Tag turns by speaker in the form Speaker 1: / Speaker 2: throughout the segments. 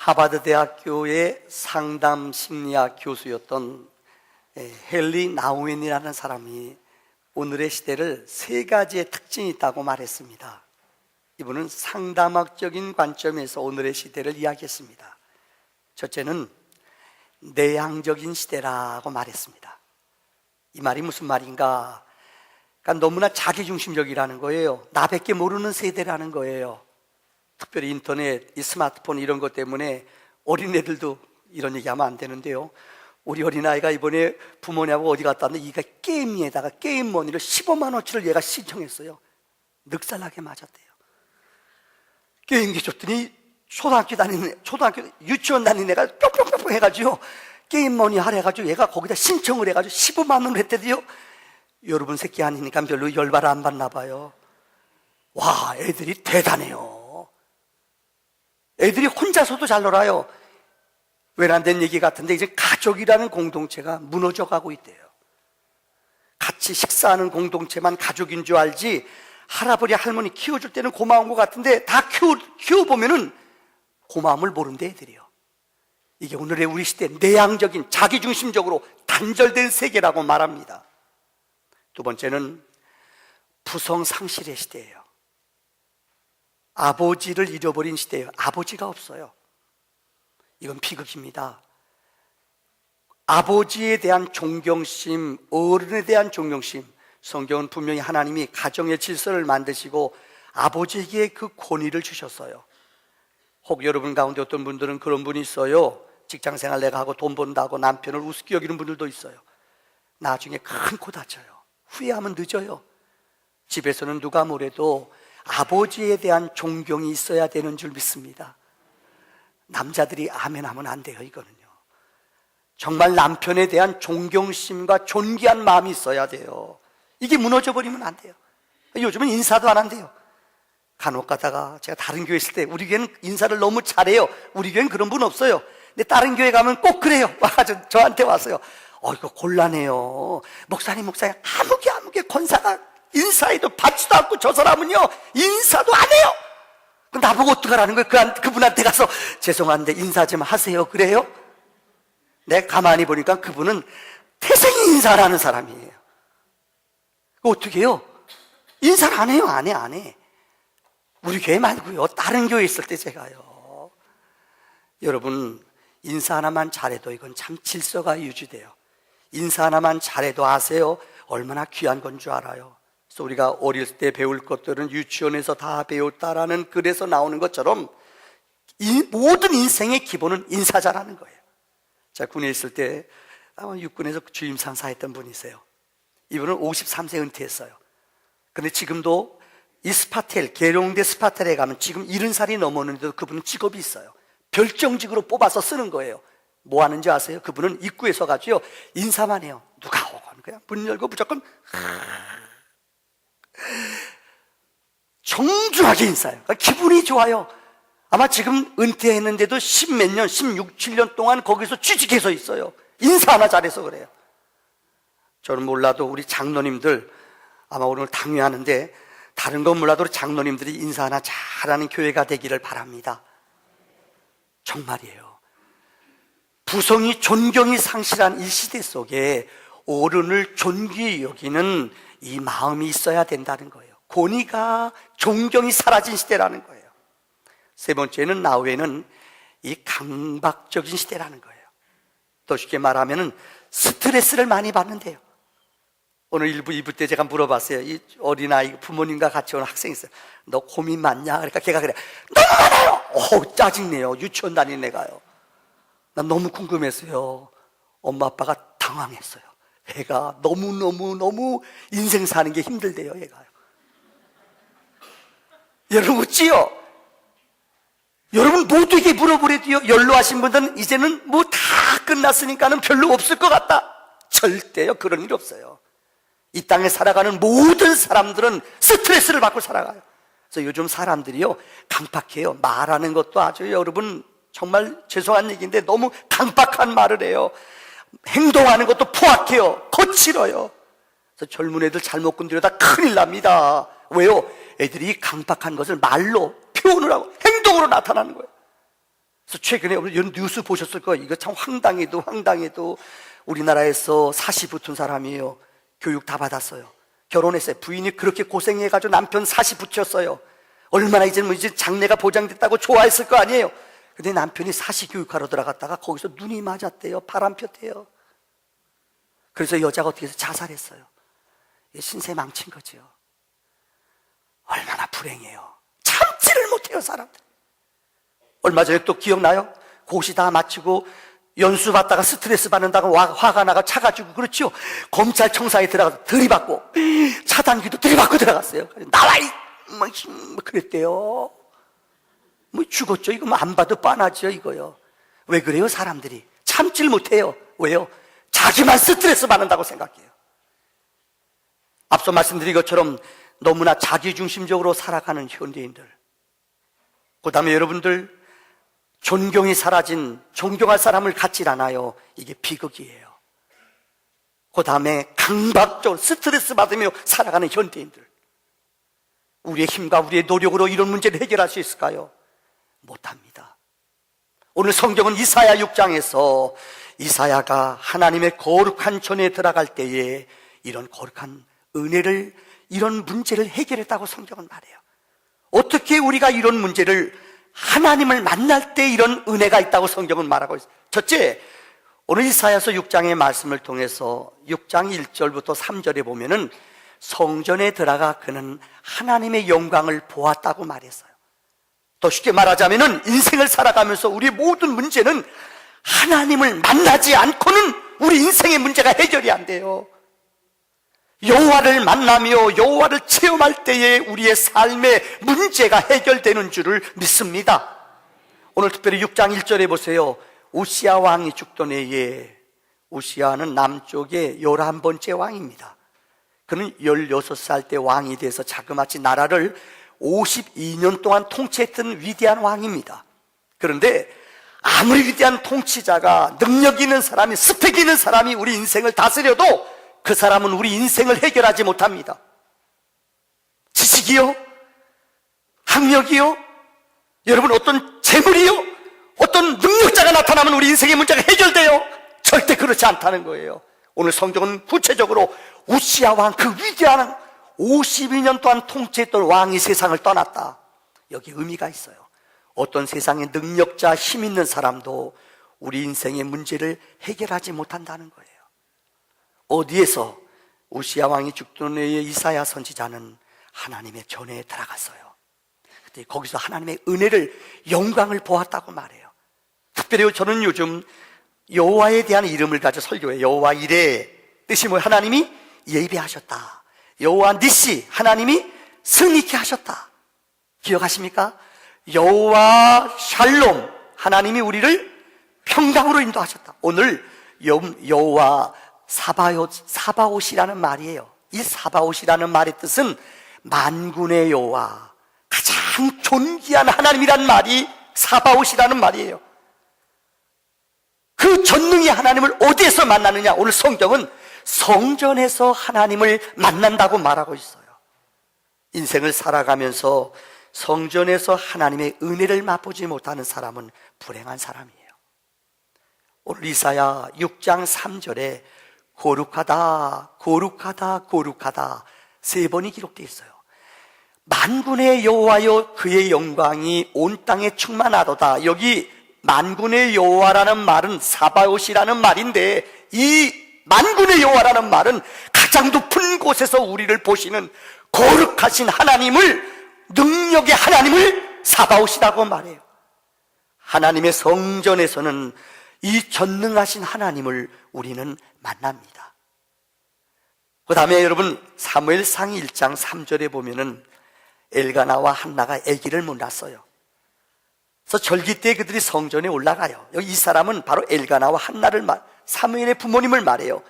Speaker 1: 하버드 대학교의 상담 심리학 교수였던 헨리 나우엔이라는 사람이 오늘의 시대를 세 가지의 특징이 있다고 말했습니다. 이분은 상담학적인 관점에서 오늘의 시대를 이야기했습니다. 첫째는 내향적인 시대라고 말했습니다. 이 말이 무슨 말인가? 그러니까 너무나 자기중심적이라는 거예요. 나밖에 모르는 세대라는 거예요. 특별히 인터넷, 이 스마트폰 이런 것 때문에 어린애들도 이런 얘기하면 안 되는데요. 우리 어린아이가 이번에 부모님하고 어디 갔다 왔는데 얘가 게임에다가 게임머니를 15만 원치를 얘가 신청했어요. 늑살나게 맞았대요. 게임기 줬더니 초등학교 유치원 다니는 애가 뿅뿅뿅뿅 해가지고 게임머니 하래 해가지고 얘가 거기다 신청을 해가지고 15만 원을 했대요. 여러분 새끼 아니니까 별로 열받아 안 받나 봐요. 와, 애들이 대단해요. 애들이 혼자서도 잘 놀아요. 외람된 얘기 같은데 이제 가족이라는 공동체가 무너져 가고 있대요. 같이 식사하는 공동체만 가족인 줄 알지 할아버지 할머니 키워줄 때는 고마운 것 같은데 다 키워보면은 고마움을 모른대 애들이요. 이게 오늘의 우리 시대 내향적인 자기중심적으로 단절된 세계라고 말합니다. 두 번째는 부성상실의 시대예요. 아버지를 잃어버린 시대예요. 아버지가 없어요. 이건 비극입니다. 아버지에 대한 존경심, 어른에 대한 존경심, 성경은 분명히 하나님이 가정의 질서를 만드시고 아버지에게 그 권위를 주셨어요. 혹 여러분 가운데 어떤 분들은 그런 분이 있어요. 직장생활 내가 하고 돈 번다고 남편을 우습게 여기는 분들도 있어요. 나중에 큰 코 다쳐요. 후회하면 늦어요. 집에서는 누가 뭐래도 아버지에 대한 존경이 있어야 되는 줄 믿습니다. 남자들이 아멘 하면 안 돼요. 이거는요, 정말 남편에 대한 존경심과 존귀한 마음이 있어야 돼요. 이게 무너져 버리면 안 돼요. 요즘은 인사도 안 한대요. 간혹 가다가 제가 다른 교회 있을 때 우리 교회는 인사를 너무 잘해요. 우리 교회는 그런 분 없어요. 근데 다른 교회 가면 꼭 그래요. 저한테 왔어요. 이거 곤란해요. 목사님 아무개 권사가 인사해도 받지도 않고 저 사람은요 인사도 안 해요. 나보고 어떡하라는 거예요? 그분한테 가서 죄송한데 인사 좀 하세요 그래요? 내가 가만히 보니까 그분은 태생이 인사를 하는 사람이에요. 어떻게 해요? 인사를 안 해요. 안 해. 우리 교회 말고요, 다른 교회 있을 때 제가요, 여러분 인사 하나만 잘해도 이건 참 질서가 유지돼요. 인사 하나만 잘해도 아세요? 얼마나 귀한 건 줄 알아요? 그래서 우리가 어릴 때 배울 것들은 유치원에서 다 배웠다라는 글에서 나오는 것처럼 모든 인생의 기본은 인사 잘하는 거예요. 제가 군에 있을 때 아마 육군에서 주임 상사했던 분이세요. 이분은 53세 은퇴했어요. 근데 지금도 이 계룡대 스파텔에 가면 지금 70살이 넘었는데도 그분은 직업이 있어요. 별정직으로 뽑아서 쓰는 거예요. 뭐 하는지 아세요? 그분은 입구에 서가지고 인사만 해요. 누가 오고 하는 거야. 문 열고 무조건 정중하게 인사해요. 그러니까 기분이 좋아요. 아마 지금 은퇴했는데도 10몇 년, 16, 7년 동안 거기서 취직해서 있어요. 인사 하나 잘해서 그래요. 저는 몰라도 우리 장로님들 아마 오늘 당회하는데 다른 건 몰라도 장로님들이 인사 하나 잘하는 교회가 되기를 바랍니다. 정말이에요. 부성이 존경이 상실한 이 시대 속에 어른을 존귀히 여기는 이 마음이 있어야 된다는 거예요. 권위가, 존경이 사라진 시대라는 거예요. 세 번째는 나우에는 이 강박적인 시대라는 거예요. 더 쉽게 말하면 스트레스를 많이 받는데요. 오늘 2부 때 제가 물어봤어요. 이 어린아이 부모님과 같이 온 학생이 있어요. 너 고민 많냐? 그러니까 걔가 그래, 너무 많아요. 짜증내요. 유치원 다니는 애가요. 난 너무 궁금했어요. 엄마 아빠가 당황했어요. 애가 너무 인생 사는 게 힘들대요. 얘가요. 여러분 웃지요? 여러분 모두에게 물어보래도요, 연로하신 분들은 이제는 뭐 다 끝났으니까는 별로 없을 것 같다. 절대요, 그런 일 없어요. 이 땅에 살아가는 모든 사람들은 스트레스를 받고 살아가요. 그래서 요즘 사람들이요 강팍해요. 말하는 것도 아주 여러분 정말 죄송한 얘기인데 너무 강박한 말을 해요. 행동하는 것도 포악해요. 거칠어요. 그래서 젊은 애들 잘못 건드려다 큰일 납니다. 왜요? 애들이 강박한 것을 말로 표현을 하고 행동으로 나타나는 거예요. 그래서 최근에 이런 뉴스 보셨을 거예요. 이거 참 황당해도 우리나라에서 40 붙은 사람이에요. 교육 다 받았어요. 결혼했어요. 부인이 그렇게 고생해가지고 남편 40 붙였어요. 얼마나 이제 장래가 보장됐다고 좋아했을 거 아니에요. 근데 남편이 40 교육하러 들어갔다가 거기서 눈이 맞았대요. 바람 폈대요. 그래서 여자가 어떻게 해서 자살했어요. 신세 망친 거죠. 얼마나 불행해요. 참지를 못해요, 사람들. 얼마 전에 또 기억나요? 고시 다 마치고 연수 받다가 스트레스 받는다고 화가 나가 차가지고, 그렇죠? 검찰청사에 들어가서 들이받고, 차단기도 들이받고 들어갔어요. 나와! 뭐 그랬대요. 뭐 죽었죠. 이거 뭐 안 봐도 뻔하죠, 이거요. 왜 그래요, 사람들이? 참질 못해요. 왜요? 자기만 스트레스 받는다고 생각해요. 앞서 말씀드린 것처럼 너무나 자기중심적으로 살아가는 현대인들. 그 다음에 여러분들, 존경이 사라진, 존경할 사람을 갖질 않아요. 이게 비극이에요. 그 다음에 강박적으로 스트레스 받으며 살아가는 현대인들. 우리의 힘과 우리의 노력으로 이런 문제를 해결할 수 있을까요? 못합니다. 오늘 성경은 이사야 6장에서 이사야가 하나님의 거룩한 전에 들어갈 때에 이런 거룩한 은혜를, 이런 문제를 해결했다고 성경은 말해요. 어떻게 우리가 이런 문제를, 하나님을 만날 때 이런 은혜가 있다고 성경은 말하고 있어요. 첫째, 오늘 이사야서 6장의 말씀을 통해서 6장 1절부터 3절에 보면은 성전에 들어가 그는 하나님의 영광을 보았다고 말했어요. 더 쉽게 말하자면은 인생을 살아가면서 우리의 모든 문제는 하나님을 만나지 않고는 우리 인생의 문제가 해결이 안 돼요. 여호와를 만나며 여호와를 체험할 때에 우리의 삶의 문제가 해결되는 줄을 믿습니다. 오늘 특별히 6장 1절에 보세요. 우시야 왕이 죽던 해에, 우시야는 남쪽의 11번째 왕입니다. 그는 16살 때 왕이 돼서 자그마치 나라를 52년 동안 통치했던 위대한 왕입니다. 그런데 아무리 위대한 통치자가, 능력 있는 사람이, 스펙 있는 사람이 우리 인생을 다스려도 그 사람은 우리 인생을 해결하지 못합니다. 지식이요? 학력이요? 여러분, 어떤 재물이요? 어떤 능력자가 나타나면 우리 인생의 문제가 해결돼요? 절대 그렇지 않다는 거예요. 오늘 성경은 구체적으로 우시야 왕, 그 위대한 52년 동안 통치했던 왕이 세상을 떠났다. 여기 의미가 있어요. 어떤 세상의 능력자, 힘 있는 사람도 우리 인생의 문제를 해결하지 못한다는 거예요. 어디에서? 우시야 왕이 죽던 해에 이사야 선지자는 하나님의 전에 들어갔어요. 그때 거기서 하나님의 은혜를, 영광을 보았다고 말해요. 특별히 저는 요즘 여호와에 대한 이름을 가져 설교해요. 여호와 이레, 뜻이 뭐예요? 하나님이 예비하셨다. 여호와 니시, 하나님이 승리케 하셨다. 기억하십니까? 여호와 샬롬, 하나님이 우리를 평강으로 인도하셨다. 오늘 여호와 사바옷이라는 말이에요. 이 사바옷이라는 말의 뜻은 만군의 여호와, 가장 존귀한 하나님이란 말이 사바옷이라는 말이에요. 그 전능의 하나님을 어디에서 만나느냐? 오늘 성경은 성전에서 하나님을 만난다고 말하고 있어요. 인생을 살아가면서 성전에서 하나님의 은혜를 맛보지 못하는 사람은 불행한 사람이에요. 오늘 이사야 6장 3절에 거룩하다, 거룩하다, 거룩하다 3번이 기록되어 있어요. 만군의 여호와여, 그의 영광이 온 땅에 충만하도다. 여기 만군의 여호와라는 말은 사바옷이라는 말인데, 이 만군의 여호와라는 말은 가장 높은 곳에서 우리를 보시는 거룩하신 하나님을, 능력의 하나님을 사바옷이라고 말해요. 하나님의 성전에서는 이 전능하신 하나님을 우리는 만납니다. 그 다음에 여러분, 사무엘상 1장 3절에 보면은 엘가나와 한나가 아기를 못 낳았어요. 그래서 절기 때 그들이 성전에 올라가요. 여기 이 사람은 바로 엘가나와 한나를 사무엘의 부모님을 말해요.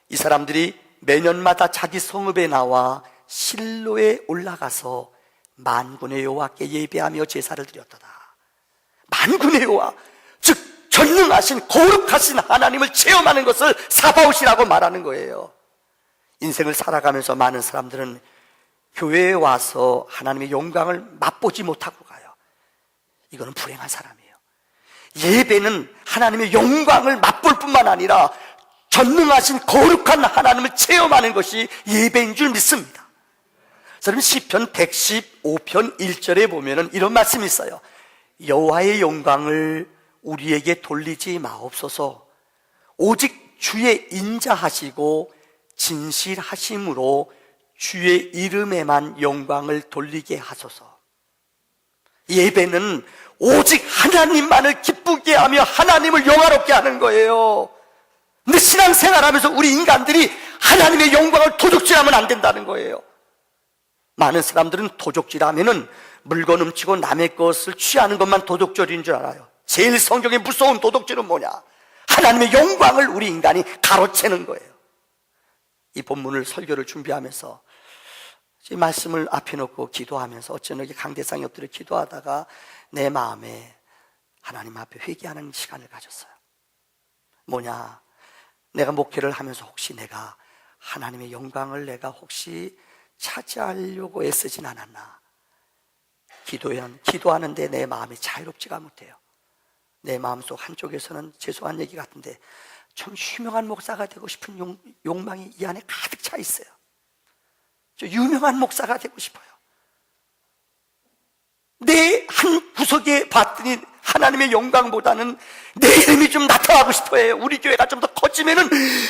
Speaker 1: 이 사람들이 매년마다 자기 성읍에 나와 실로에 올라가서 만군의 여호와께 예배하며 제사를 드렸도다. 만군의 여호와, 즉 전능하신 거룩하신 하나님을 체험하는 것을 사바옷이라고 말하는 거예요. 인생을 살아가면서 많은 사람들은 교회에 와서 하나님의 영광을 맛보지 못하고 가요. 이거는 불행한 사람이에요. 예배는 하나님의 영광을 맛볼 뿐만 아니라 전능하신 거룩한 하나님을 체험하는 것이 예배인 줄 믿습니다. 여러분, 시편 115편 1절에 보면은 이런 말씀이 있어요. 여호와의 영광을 우리에게 돌리지 마옵소서. 오직 주의 인자하시고 진실하심으로 주의 이름에만 영광을 돌리게 하소서. 예배는 오직 하나님만을 기쁘게 하며 하나님을 영화롭게 하는 거예요. 근데 신앙생활하면서 우리 인간들이 하나님의 영광을 도둑질하면 안 된다는 거예요. 많은 사람들은 도둑질하면은 물건 훔치고 남의 것을 취하는 것만 도둑질인 줄 알아요. 제일 성경에 무서운 도둑질은 뭐냐? 하나님의 영광을 우리 인간이 가로채는 거예요. 이 본문을 설교를 준비하면서 이 말씀을 앞에 놓고 기도하면서 어쩌면 강대상에 엎드려 기도하다가 내 마음에 하나님 앞에 회개하는 시간을 가졌어요. 뭐냐? 내가 목회를 하면서 혹시 내가 하나님의 영광을 내가 혹시 차지하려고 애쓰진 않았나? 기도하는데 내 마음이 자유롭지가 못해요. 내 마음속 한쪽에서는 죄송한 얘기 같은데 좀 유명한 목사가 되고 싶은 욕망이 이 안에 가득 차 있어요. 저 유명한 목사가 되고 싶어요. 내 한 구석에 봤더니 하나님의 영광보다는 내 이름이 좀 나타나고 싶어요. 우리 교회가 좀 더 커지면은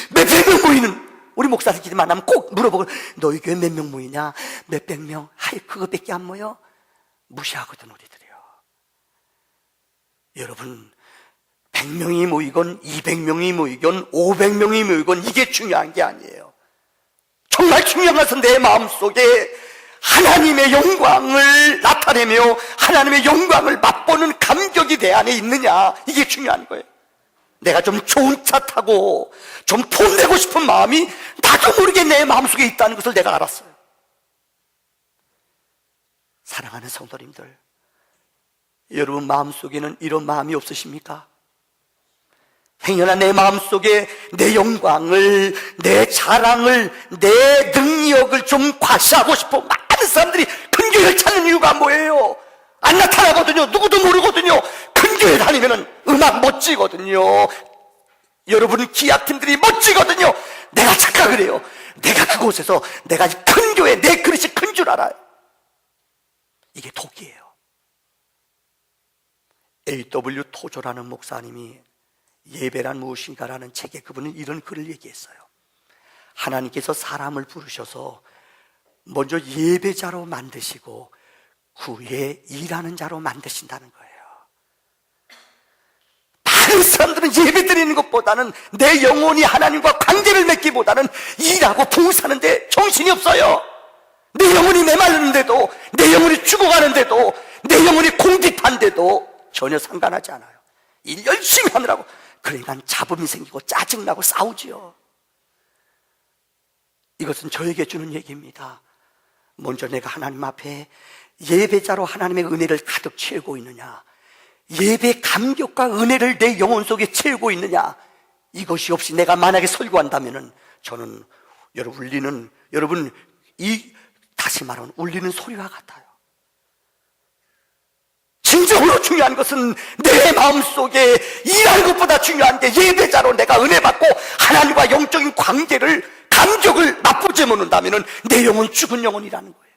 Speaker 1: 몇백 명 모이는, 우리 목사들끼리 만나면 꼭 물어보고 너희 교회 몇 명 모이냐? 몇백 명? 하이, 그거밖에 안 모여? 무시하거든 우리들이요. 여러분, 100명이 모이건 200명이 모이건 500명이 모이건 이게 중요한 게 아니에요. 정말 중요한 것은 내 마음속에 하나님의 영광을 나타내며 하나님의 영광을 맛보는 감격이 내 안에 있느냐, 이게 중요한 거예요. 내가 좀 좋은 차 타고 좀 돈 내고 싶은 마음이 나도 모르게 내 마음속에 있다는 것을 내가 알았어요. 사랑하는 성도님들, 여러분 마음속에는 이런 마음이 없으십니까? 행여나 내 마음속에 내 영광을, 내 자랑을, 내 능력을 좀 과시하고 싶어 많은 사람들이 큰 교회를 찾는 이유가 뭐예요? 안 나타나거든요. 누구도 모르거든요. 큰 교회 다니면은 음악 멋지거든요. 여러분 기악팀들이 멋지거든요. 내가 착각을 해요. 내가 그곳에서 내가 큰 교회, 내 그릇이 큰 줄 알아요. 이게 독이에요. A.W. 토조라는 목사님이 예배란 무엇인가라는 책에 그분은 이런 글을 얘기했어요. 하나님께서 사람을 부르셔서 먼저 예배자로 만드시고 그 후에 일하는 자로 만드신다는 거예요. 다른 사람들은 예배 드리는 것보다는 내 영혼이 하나님과 관계를 맺기보다는 일하고 봉사하는데 정신이 없어요. 내 영혼이 메마르는데도, 내 영혼이 죽어가는데도, 내 영혼이 공깃한데도 전혀 상관하지 않아요. 일 열심히 하느라고. 그러니까 잡음이 생기고 짜증나고 싸우지요. 이것은 저에게 주는 얘기입니다. 먼저 내가 하나님 앞에 예배자로 하나님의 은혜를 가득 채우고 있느냐, 예배 감격과 은혜를 내 영혼 속에 채우고 있느냐, 이것이 없이 내가 만약에 설교한다면은 저는 여러분 다시 말하면 울리는 소리와 같아요. 진정으로 중요한 것은 내 마음속에 일하는 것보다 중요한 게 예배자로 내가 은혜 받고 하나님과 영적인 관계를, 감격을 맛보지 못한다면 내 영혼은 죽은 영혼이라는 거예요.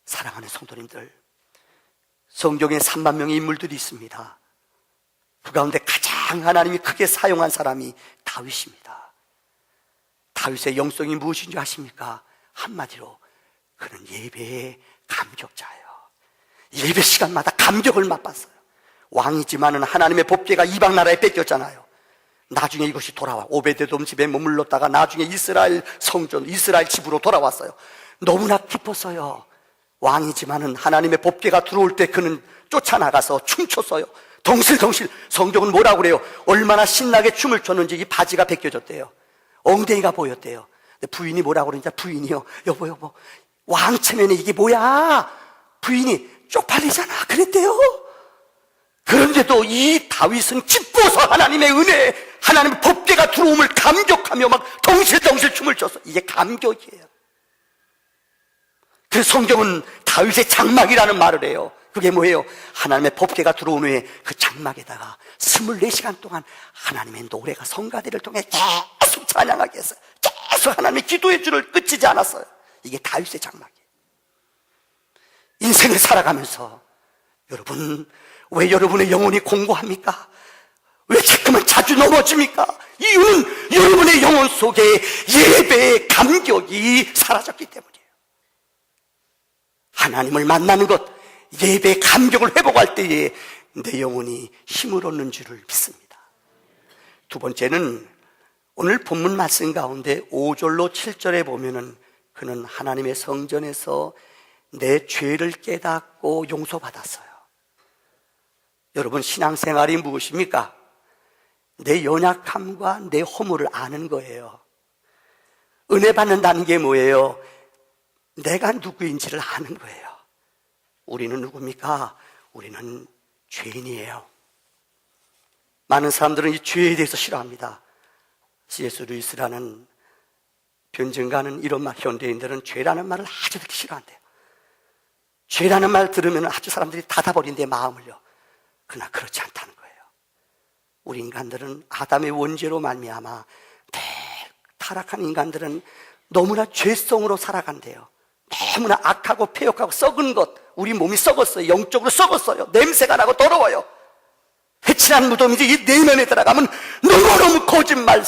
Speaker 1: 사랑하는 성도님들, 성경에 3만 명의 인물들이 있습니다. 그 가운데 가장 하나님이 크게 사용한 사람이 다윗입니다. 다윗의 영성이 무엇인지 아십니까? 한마디로 그는 예배의 감격자예요. 예배 시간마다 감격을 맛봤어요. 왕이지만은 하나님의 법궤가 이방 나라에 뺏겼잖아요. 나중에 이것이 돌아와 오베데돔 집에 머물렀다가 나중에 이스라엘 성전, 이스라엘 집으로 돌아왔어요. 너무나 기뻤어요. 왕이지만은 하나님의 법궤가 들어올 때 그는 쫓아나가서 춤췄어요. 덩실덩실. 성경은 뭐라고 그래요? 얼마나 신나게 춤을 췄는지 이 바지가 벗겨졌대요. 엉덩이가 보였대요. 근데 부인이 뭐라고 그러니까 부인이요, 여보 왕 체면에 이게 뭐야? 부인이 쪽팔리잖아 그랬대요. 그런데도 이 다윗은 기뻐서 하나님의 은혜, 하나님의 법궤가 들어옴을 감격하며 막 덩실덩실 춤을 췄어. 이게 감격이에요. 그래서 성경은 다윗의 장막이라는 말을 해요. 그게 뭐예요? 하나님의 법궤가 들어온 후에 그 장막에다가 24시간 동안 하나님의 노래가 성가대를 통해 계속 찬양하게 했어요. 계속 하나님의 기도의 줄을 끊이지 않았어요. 이게 다윗의 장막이에요. 인생을 살아가면서 여러분, 왜 여러분의 영혼이 공고합니까? 왜 자꾸만 자주 넘어집니까? 이유는 여러분의 영혼 속에 예배의 감격이 사라졌기 때문이에요. 하나님을 만나는 것, 예배의 감격을 회복할 때에 내 영혼이 힘을 얻는 줄을 믿습니다. 두 번째는 오늘 본문 말씀 가운데 5절로 7절에 보면은 그는 하나님의 성전에서 내 죄를 깨닫고 용서받았어요. 여러분, 신앙생활이 무엇입니까? 내 연약함과 내 허물을 아는 거예요. 은혜 받는다는 게 뭐예요? 내가 누구인지를 아는 거예요. 우리는 누굽니까? 우리는 죄인이에요. 많은 사람들은 이 죄에 대해서 싫어합니다. C.S. 루이스라는 변증가는 이런 말, 현대인들은 죄라는 말을 아주 듣기 싫어한대요. 죄라는 말 들으면 아주 사람들이 닫아버린대, 마음을요. 그러나 그렇지 않다는 거예요. 우리 인간들은 아담의 원죄로 말미암아 타락한 인간들은 너무나 죄성으로 살아간대요. 너무나 악하고 폐역하고 썩은 것, 우리 몸이 썩었어요. 영적으로 썩었어요. 냄새가 나고 더러워요. 해친한 무덤이 이 내면에 들어가면 너무너무 거짓말,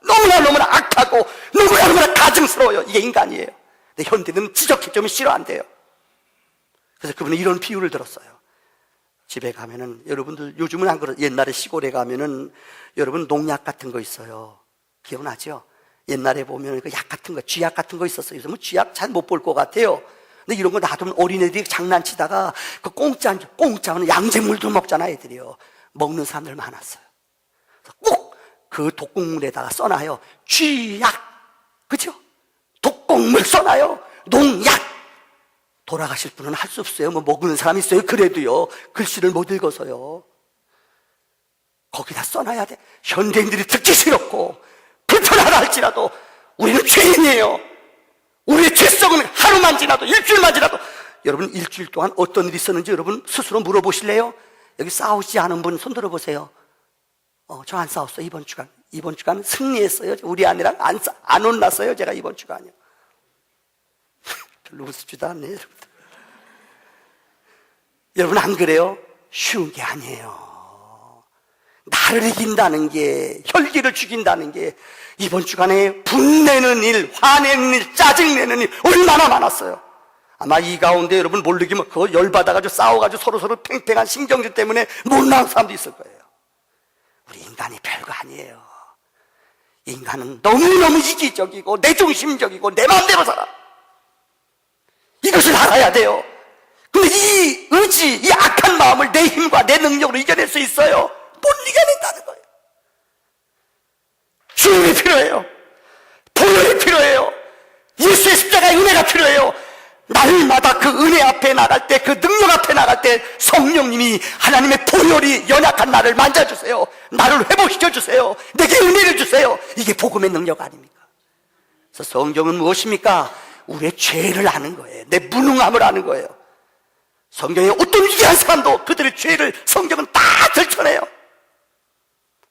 Speaker 1: 너무나 악하고 너무나 가증스러워요. 이게 인간이에요. 근데 현대는 지적해 좀 싫어한대요. 그래서 그분은 이런 비유를 들었어요. 집에 가면은, 여러분들 요즘은 안 그래요. 옛날에 시골에 가면은 여러분 농약 같은 거 있어요. 기억나죠? 옛날에 보면 그 약 같은 거, 쥐약 같은 거 있었어요. 요즘은 쥐약 잘 못 볼 것 같아요. 근데 이런 거 놔두면 어린애들이 장난치다가 그 공짜는 양잿물도 먹잖아, 애들이요. 먹는 사람들 많았어요. 꼭 그 독곡물에다가 써놔요. 쥐약, 그죠? 독곡물 써놔요. 농약. 돌아가실 분은 할 수 없어요. 뭐 먹는 사람이 있어요. 그래도요, 글씨를 못 읽어서요. 거기다 써놔야 돼. 현대인들이 듣기 싫었고 불편하다 할지라도 우리는 죄인이에요. 우리의 죄성은 하루만 지나도, 일주일만 지나도. 여러분, 일주일 동안 어떤 일이 있었는지 여러분 스스로 물어보실래요? 여기 싸우지 않은 분 손 들어보세요. 저 안 싸웠어요. 이번 주간 승리했어요. 우리 아내랑 안 혼났어요. 제가 이번 주간요. 별로 웃으지도 않네요. 여러분, 안 그래요? 쉬운 게 아니에요. 나를 이긴다는 게, 혈기를 죽인다는 게 이번 주간에 분내는 일, 화내는 일, 짜증내는 일 얼마나 많았어요. 아마 이 가운데 여러분 모르게 그거 열받아가지고 싸워가지고 서로 팽팽한 신경질 때문에 못 나온 사람도 있을 거예요. 우리 인간이 별거 아니에요. 인간은 너무너무 이기적이고 내중심적이고 내 마음대로 살아. 이것을 알아야 돼요. 근데 이 의지, 이 악한 마음을 내 힘과 내 능력으로 이겨낼 수 있어요? 못 이겨낸다는 거예요. 주님이 필요해요. 보혈이 필요해요. 예수의 십자가의 은혜가 필요해요. 날마다 그 은혜 앞에 나갈 때, 그 능력 앞에 나갈 때 성령님이, 하나님의 보혈이 연약한 나를 만져주세요. 나를 회복시켜주세요. 내게 은혜를 주세요. 이게 복음의 능력 아닙니까? 그래서 성경은 무엇입니까? 우리의 죄를 아는 거예요. 내 무능함을 아는 거예요. 성경에 어떤 위대한 사람도 그들의 죄를 성경은 다 들춰내요.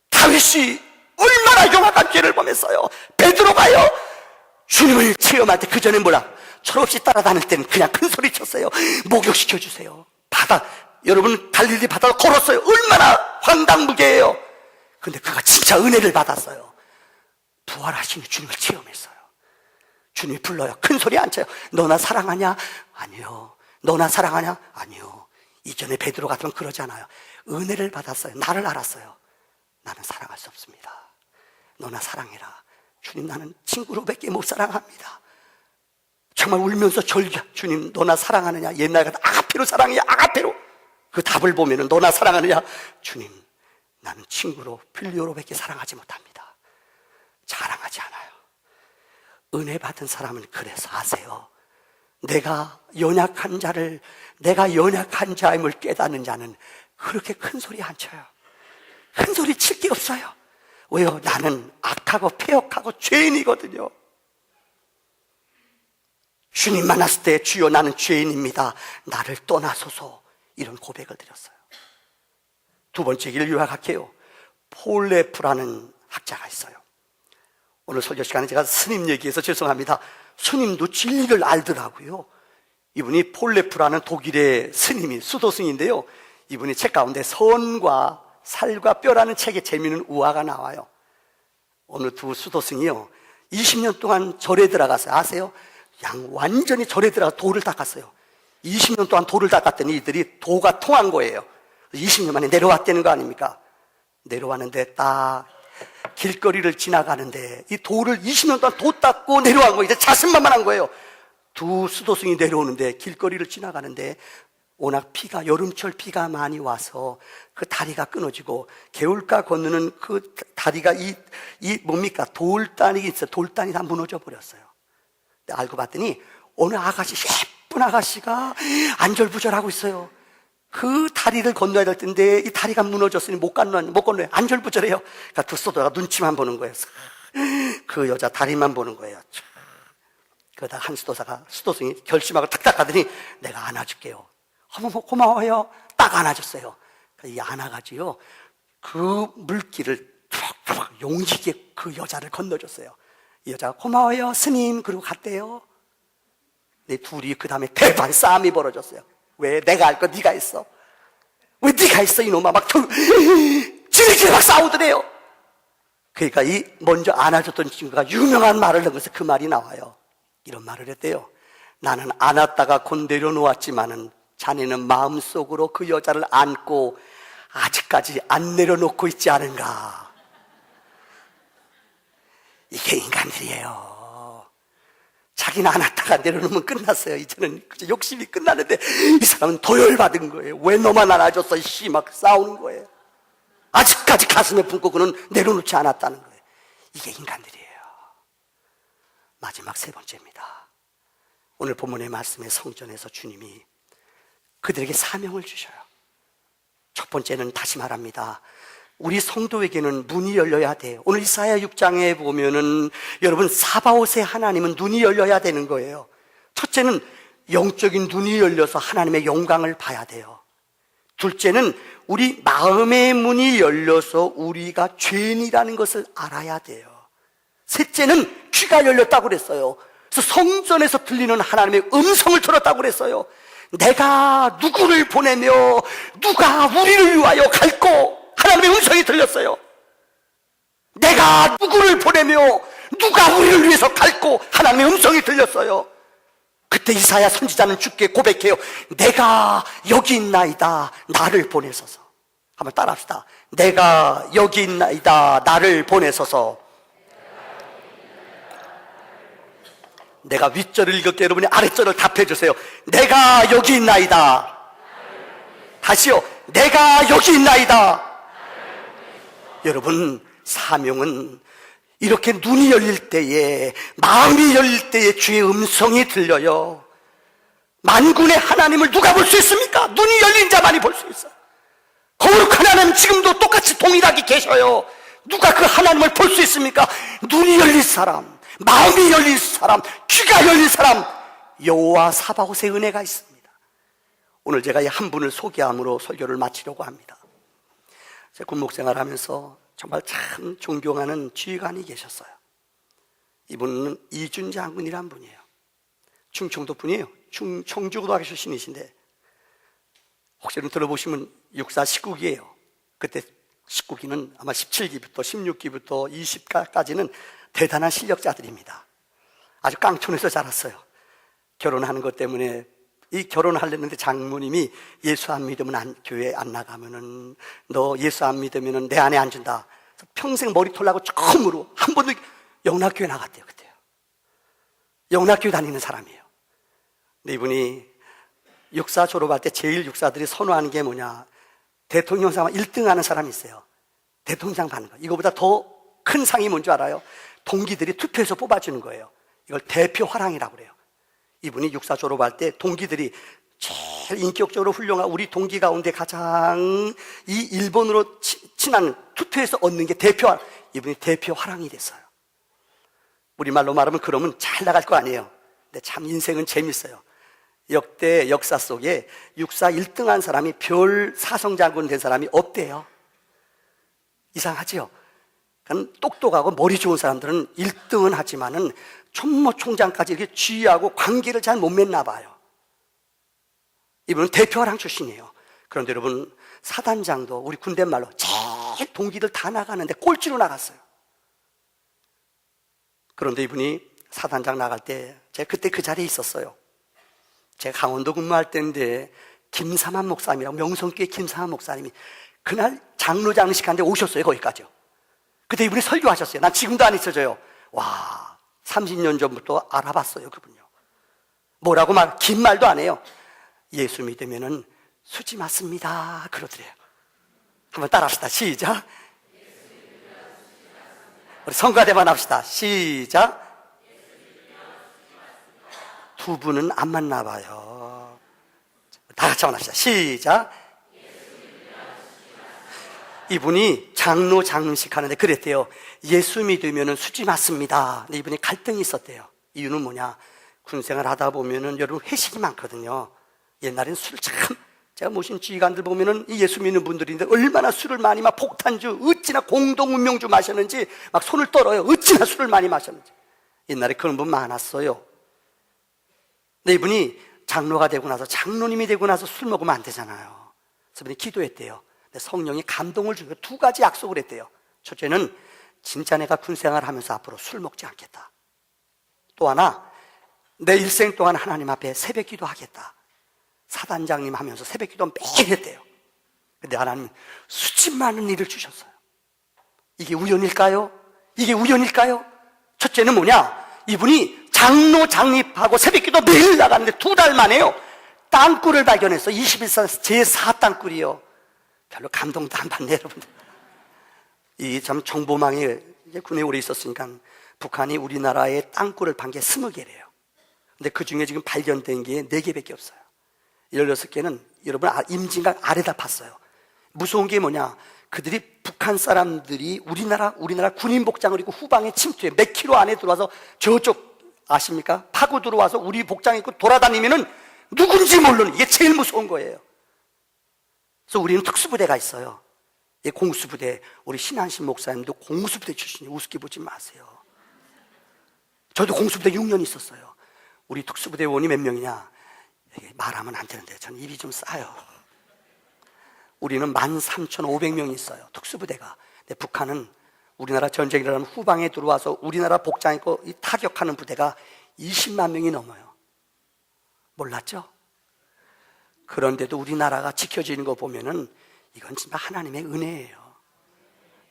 Speaker 1: 다윗이 얼마나 용악한 죄를 범했어요. 베드로가요, 주님을 체험할 때 그 전에 뭐라? 철없이 따라다닐 때는 그냥 큰 소리 쳤어요. 목욕시켜주세요. 여러분 갈릴리 바다로 걸었어요. 얼마나 황당무계예요. 근데 그가 진짜 은혜를 받았어요. 부활하신 주님을 체험했어요. 주님이 불러요. 큰 소리 안 쳐요. 너 나 사랑하냐? 아니요. 너 나 사랑하냐? 아니요. 이전에 베드로 같으면 그러지 않아요. 은혜를 받았어요. 나를 알았어요. 나는 사랑할 수 없습니다. 너 나 사랑해라. 주님, 나는 친구로밖에 못 사랑합니다. 정말 울면서 절규. 주님, 너 나 사랑하느냐? 옛날 같아 아가페로 사랑해요. 아가페로. 그 답을 보면은 너 나 사랑하느냐? 주님, 나는 친구로 필리오로밖에 사랑하지 못합니다. 자랑하지 않아요. 은혜 받은 사람은 그래서 아세요. 내가 연약한 자임을 깨닫는 자는 그렇게 큰 소리 안 쳐요. 큰 소리 칠 게 없어요. 왜요? 나는 악하고 폐역하고 죄인이거든요. 주님 만났을 때, 주여 나는 죄인입니다, 나를 떠나소서, 이런 고백을 드렸어요. 두 번째 얘기를 요약할게요. 폴레프라는 학자가 있어요. 오늘 설교 시간에 제가 스님 얘기해서 죄송합니다. 스님도 진리를 알더라고요. 이분이 폴레프라는 독일의 스님이 수도승인데요. 이분이 책 가운데 선과 살과 뼈라는 책에 재미있는 우화가 나와요. 어느 두 수도승이요 20년 동안 절에 들어갔어요. 아세요? 완전히 절에 들어가 돌을 닦았어요. 20년 동안 돌을 닦았더니 이들이 도가 통한 거예요. 20년 만에 내려왔다는 거 아닙니까? 내려왔는데 딱 길거리를 지나가는데 이 돌을 20년 동안 도 닦고 내려간 거예요. 이제 자신만만한 거예요. 두 수도승이 내려오는데 길거리를 지나가는데 워낙 여름철 비가 많이 와서 그 다리가 끊어지고 개울가 건너는 그 다리가 뭡니까? 돌단이 있어요. 돌단이 다 무너져 버렸어요. 근데 알고 봤더니 어느 아가씨, 예쁜 아가씨가 안절부절하고 있어요. 그 다리를 건너야 될 텐데 이 다리가 무너졌으니 못 건너요. 안절부절해요. 그러니까 두 수도가 눈치만 보는 거예요. 그 여자 다리만 보는 거예요. 그러다 한 수도승이 결심하고 탁탁 하더니 내가 안아줄게요. 어머 고마워요. 딱 안아줬어요. 이 안아가지고요 그 물길을 툭툭 용기게 그 여자를 건너줬어요. 이 여자가 고마워요 스님 그러고 갔대요. 네, 둘이 그 다음에 대판 싸움이 벌어졌어요. 왜? 내가 할 거 네가 했어. 왜 네가 했어 이놈아. 막 지들끼리 막 싸우더래요. 그러니까 이 먼저 안아줬던 친구가 유명한 말을 넣어서 그 말이 나와요. 이런 말을 했대요. 나는 안았다가 곧 내려놓았지만은 자네는 마음속으로 그 여자를 안고 아직까지 안 내려놓고 있지 않은가. 이게 인간들이에요. 자기는 안았다가 내려놓으면 끝났어요. 이제는 욕심이 끝나는데 이 사람은 도열받은 거예요. 왜 너만 안아줬어? 막 싸우는 거예요. 아직까지 가슴에 품고 그는 내려놓지 않았다는 거예요. 이게 인간들이에요. 마지막 세 번째입니다. 오늘 본문의 말씀에 성전에서 주님이 그들에게 사명을 주셔요. 첫 번째는 다시 말합니다. 우리 성도에게는 문이 열려야 돼요. 오늘 이사야 6장에 보면은 여러분 사바옷의 하나님은 눈이 열려야 되는 거예요. 첫째는 영적인 눈이 열려서 하나님의 영광을 봐야 돼요. 둘째는 우리 마음의 문이 열려서 우리가 죄인이라는 것을 알아야 돼요. 셋째는 귀가 열렸다고 그랬어요. 그래서 성전에서 들리는 하나님의 음성을 들었다고 그랬어요. 내가 누구를 보내며 누가 우리를 위하여 갈고 하나님의 음성이 들렸어요. 내가 누구를 보내며 누가 우리를 위해서 갈고 하나님의 음성이 들렸어요. 그때 이사야 선지자는 주께 고백해요. 내가 여기 있나이다 나를 보내소서. 한번 따라합시다. 내가 여기 있나이다 나를 보내소서. 내가 윗절을 읽을게 여러분이 아랫절을 답해 주세요. 내가 여기 있나이다. 다시요. 내가 여기 있나이다. 여러분 사명은 이렇게 눈이 열릴 때에 마음이 열릴 때에 주의 음성이 들려요. 만군의 하나님을 누가 볼 수 있습니까? 눈이 열린 자만이 볼 수 있어요. 거룩한 하나님 지금도 똑같이 동일하게 계셔요. 누가 그 하나님을 볼 수 있습니까? 눈이 열린 사람, 마음이 열린 사람, 귀가 열린 사람, 여호와 사바옷의 은혜가 있습니다. 오늘 제가 이 한 분을 소개함으로 설교를 마치려고 합니다. 제 군목생활 하면서 정말 참 존경하는 지휘관이 계셨어요. 이분은 이준 장군이란 분이에요. 충청도 분이에요. 청주고등학교 출신이신데 혹시 들어보시면 육사 19기예요. 그때 19기는 아마 17기부터 16기부터 20가까지는 대단한 실력자들입니다. 아주 깡촌에서 자랐어요. 결혼하는 것 때문에 이 결혼하려는데 장모님이 예수 안 믿으면 교회 안 나가면은 너 예수 안 믿으면은 내 안에 안 준다. 평생 머리 털라고 처음으로 한 번도 영락교회 나갔대요. 그때요. 영락교회 다니는 사람이에요. 근데 이분이 육사 졸업할 때 제일 육사들이 선호하는 게 뭐냐? 대통령상 1등 하는 사람이 있어요. 대통령상 받는 거. 이거보다 더 큰 상이 뭔지 알아요? 동기들이 투표해서 뽑아주는 거예요. 이걸 대표 화랑이라고 그래요. 이분이 육사 졸업할 때 동기들이 제일 인격적으로 훌륭한 우리 동기 가운데 가장 이 일본으로 친한 투표해서 얻는 게 대표 화랑. 이분이 대표 화랑이 됐어요. 우리말로 말하면 그러면 잘 나갈 거 아니에요. 근데 참 인생은 재밌어요. 역대 역사 속에 육사 1등한 사람이 별 사성장군 된 사람이 없대요. 이상하지요? 그러니까 똑똑하고 머리 좋은 사람들은 1등은 하지만은 총무총장까지 이렇게 지휘하고 관계를 잘 못 맺나 봐요. 이분은 대표화랑 출신이에요. 그런데 여러분, 사단장도 우리 군대 말로 제일 동기들 다 나가는데 꼴찌로 나갔어요. 그런데 이분이 사단장 나갈 때 제가 그때 그 자리에 있었어요. 제가 강원도 근무할 때인데 김삼한 목사님이라고, 명성교회 김삼한 목사님이 그날 장로장식하는데 오셨어요. 거기까지요. 그때 이분이 설교하셨어요. 난 지금도 안 잊혀져요. 와, 30년 전부터 알아봤어요. 그분요. 뭐라고 긴 말도 안 해요. 예수 믿으면은 수지 맞습니다 그러더래요. 한번 따라합시다. 시작. 우리 성가대만 합시다. 시작. 두 분은 안 맞나 봐요. 다 같이 한번 합시다. 시작. 이분이 장로 장식 하는데 그랬대요. 예수 믿으면 수지 맞습니다. 근데 이분이 갈등이 있었대요. 이유는 뭐냐? 군생활 하다 보면은 여러분 회식이 많거든요. 옛날엔 술 참, 제가 모신 지휘관들 보면은 이 예수 믿는 분들인데 얼마나 술을 많이 막 폭탄주, 어찌나 공동운명주 마셨는지 막 손을 떨어요. 어찌나 술을 많이 마셨는지. 옛날에 그런 분 많았어요. 근데 이분이 장로가 되고 나서, 장로님이 되고 나서 술 먹으면 안 되잖아요. 그래서 이분이 기도했대요. 근데 성령이 감동을 주고 두 가지 약속을 했대요. 첫째는 진짜 내가 군생활 하면서 앞으로 술 먹지 않겠다. 또 하나, 내 일생 동안 하나님 앞에 새벽 기도하겠다. 사단장님 하면서 새벽 기도 매일 했대요. 근데 하나님 수십 많은 일을 주셨어요. 이게 우연일까요? 이게 우연일까요? 첫째는 뭐냐? 이분이 장로 장립하고 새벽 기도 매일 나갔는데 2달 만에요, 땅굴을 발견해서 21세 제4땅굴이요. 별로 감동도 안 받네, 여러분들. 이 참 정보망에 이제 군에 오래 있었으니까 북한이 우리나라의 땅굴을 판 게 20개래요. 근데 그 중에 지금 발견된 게 4개밖에 없어요. 16개는 여러분 임진강 아래다 팠어요. 무서운 게 뭐냐? 그들이, 북한 사람들이 우리나라 군인 복장을 입고 후방에 침투해 몇 킬로 안에 들어와서 저쪽 아십니까? 파고 들어와서 우리 복장 입고 돌아다니면은 누군지 모르는, 이게 제일 무서운 거예요. 그래서 우리는 특수부대가 있어요. 이 공수부대. 우리 신한신 목사님도 공수부대 출신이에요. 우습게 보지 마세요. 저도 공수부대 6년 있었어요. 우리 특수부대원이 몇 명이냐? 말하면 안 되는데 저는 입이 좀 싸요. 우리는 13,500명이 있어요, 특수부대가. 근데 북한은 우리나라 전쟁이 일어나면 후방에 들어와서 우리나라 복장 입고 타격하는 부대가 20만 명이 넘어요. 몰랐죠? 그런데도 우리나라가 지켜지는 거 보면은 이건 진짜 하나님의 은혜예요.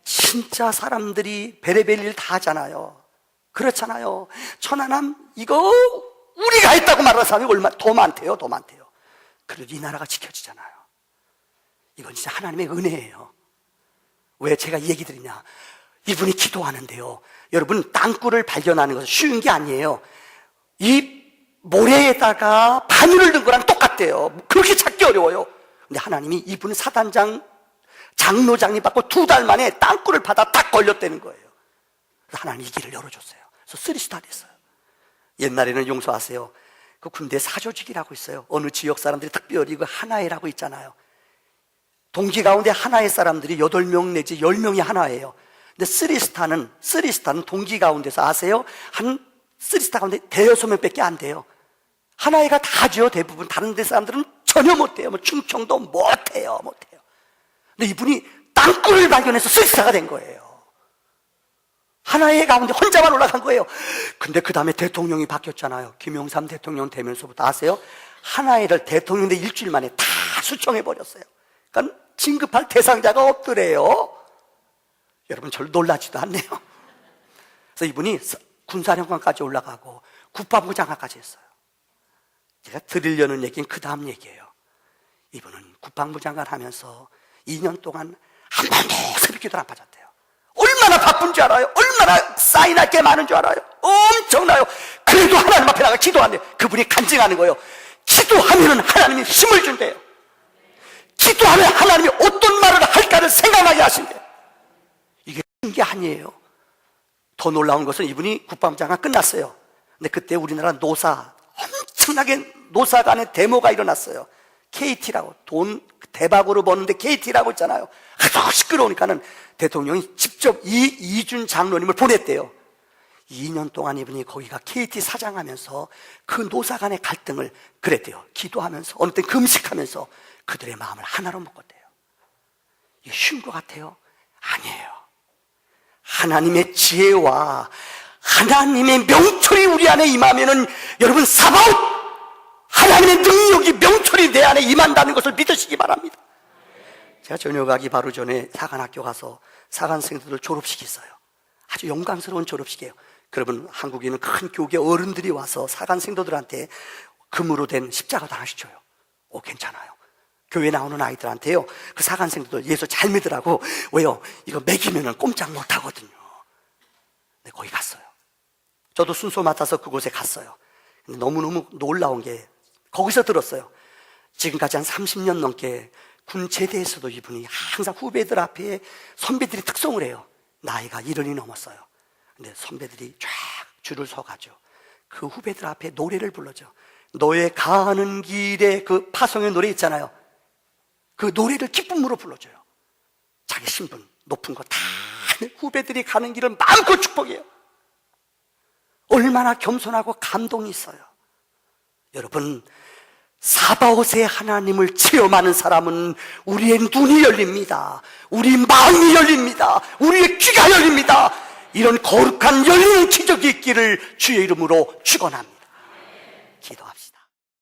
Speaker 1: 진짜 사람들이 베레벨 일 다 하잖아요. 그렇잖아요. 천안함 이거 우리가 했다고 말하는 사람이 얼마 더 많대요. 더 많대요. 그래도 이 나라가 지켜지잖아요. 이건 진짜 하나님의 은혜예요. 왜 제가 이 얘기 드리냐? 이분이 기도하는데요, 여러분 땅굴을 발견하는 것은 쉬운 게 아니에요. 이 모래에다가 바늘을 넣은 거랑 똑같대요. 그렇게 찾기 어려워요. 근데 하나님이 이분 사단장 장로장님 받고 2달 만에 땅굴을 파다 딱 걸렸다는 거예요. 그래서 하나님이 이 길을 열어줬어요. 그래서 쓰리스타 됐어요. 옛날에는 용서하세요, 그 군대 사조직이라고 있어요. 어느 지역 사람들이 특별히 그 하나회라고 있잖아요. 동기 가운데 하나의 사람들이 8명 내지 10명이 하나예요. 근데 쓰리스타는 동기 가운데서 아세요? 한 쓰리스타 가운데 5-6명밖에 안 돼요. 하나회가 다죠. 대부분 다른 데 사람들은 전혀 못해요. 뭐 충청도 못해요. 근데 이분이 땅굴을 발견해서 쓰리스타가 된 거예요. 하나의 가운데 혼자만 올라간 거예요. 근데 그 다음에 대통령이 바뀌었잖아요. 김영삼 대통령 되면서부터 아세요? 하나의를 대통령 돼 일주일 만에 다 수청해버렸어요. 그러니까 진급할 대상자가 없더래요. 여러분 절 놀라지도 않네요. 그래서 이분이 군사령관까지 올라가고 국방부 장관까지 했어요. 제가 드리려는 얘기는 그 다음 얘기예요. 이분은 국방부 장관 하면서 2년 동안 한 번도 새벽 기도를 안 빠졌대요. 얼마나 바쁜 줄 알아요? 얼마나 사인할 게 많은 줄 알아요? 엄청나요. 그래도 하나님 앞에 나가 기도한대요. 그분이 간증하는 거예요. 기도하면 하나님이 힘을 준대요. 기도하면 하나님이 어떤 말을 할까를 생각나게 하신대요. 이게 쉬운 게 아니에요. 더 놀라운 것은 이분이 국방부 장관 끝났어요. 근데 그때 우리나라 노사 엄청나게 노사간에 데모가 일어났어요. KT라고, 돈 대박으로 버는데 KT라고 있잖아요. 하도 시끄러우니까는 대통령이 직접 이준 장로님을 보냈대요. 2년 동안 이분이 거기가 KT 사장하면서 그 노사간의 갈등을 그랬대요. 기도하면서, 어느 때 금식하면서 그들의 마음을 하나로 묶었대요. 이게 쉬운 것 같아요? 아니에요. 하나님의 지혜와 하나님의 명철이 우리 안에 임하면은, 여러분, 사바옷 하나님의 능력이, 명철이 내 안에 임한다는 것을 믿으시기 바랍니다. 제가 저녁 가기 바로 전에 사관학교 가서 사관생들을 졸업식했어요. 아주 영광스러운 졸업식이에요. 그러면 한국에는 큰 교계 어른들이 와서 사관생도들한테 금으로 된 십자가도 하나씩 줘요. 오, 괜찮아요. 교회 나오는 아이들한테요, 그 사관생도들 예수 잘 믿으라고, 왜요? 이거 먹이면은 꼼짝 못 하거든요. 네, 거기 갔어요. 저도 순서 맡아서 그곳에 갔어요. 근데 너무너무 놀라운 게, 거기서 들었어요. 지금까지 한 30년 넘게 군 제대에서도 이분이 항상 후배들 앞에 선배들이 특송을 해요. 나이가 70이 넘었어요. 근데 선배들이 쫙 줄을 서가죠. 그 후배들 앞에 노래를 불러줘. 너의 가는 길에, 그 파송의 노래 있잖아요. 그 노래를 기쁨으로 불러줘요. 자기 신분 높은 거 다 후배들이 가는 길을 마음껏 축복해요. 얼마나 겸손하고 감동이 있어요. 여러분, 사바옷의 하나님을 체험하는 사람은 우리의 눈이 열립니다. 우리 마음이 열립니다. 우리의 귀가 열립니다. 이런 거룩한 열리는 기적이 있기를 주의 이름으로 축원합니다. 기도합시다.